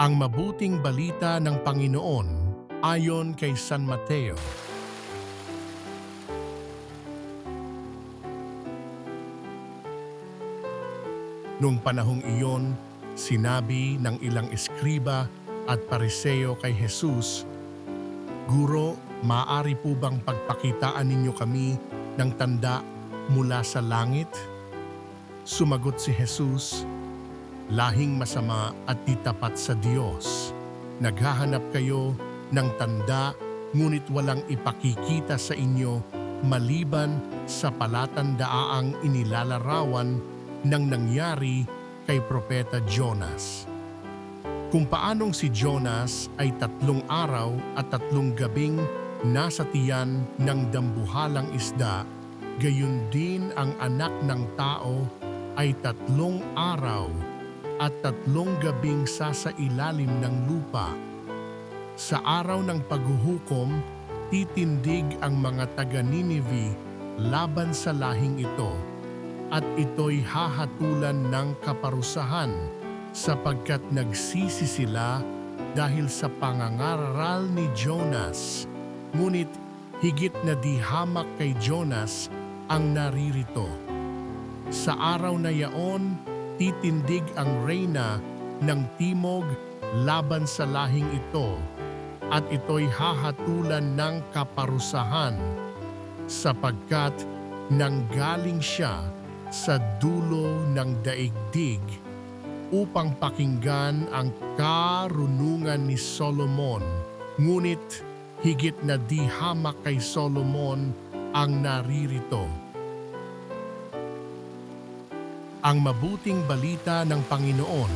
Ang mabuting balita ng Panginoon ayon kay San Mateo. Noong panahong iyon, sinabi ng ilang eskriba at pariseo kay Jesus, "Guro, maaari po bang pagpakitaan ninyo kami ng tanda mula sa langit?" Sumagot si Jesus, "Lahing masama at di tapat sa Diyos. Naghahanap kayo ng tanda ngunit walang ipakikita sa inyo maliban sa palatandaang inilalarawan ng nangyari kay Propeta Jonas. Kung paanong si Jonas ay 3 araw at 3 gabing nasa tiyan ng dambuhalang isda, gayon din ang Anak ng Tao ay 3 araw at 3 gabing sasailalim ng lupa. Sa araw ng paghuhukom, titindig ang mga taga-Ninive laban sa lahing ito, at ito'y hahatulan ng kaparusahan sapagkat nagsisi sila dahil sa pangangaral ni Jonas. Ngunit higit na di hamak kay Jonas ang naririto. Sa araw na yaon, titindig ang reyna ng timog laban sa lahing ito, at ito'y hahatulan ng kaparusahan sapagkat nanggaling siya sa dulo ng daigdig upang pakinggan ang karunungan ni Solomon. Ngunit higit na di hamak kay Solomon ang naririto. Ang mabuting balita ng Panginoon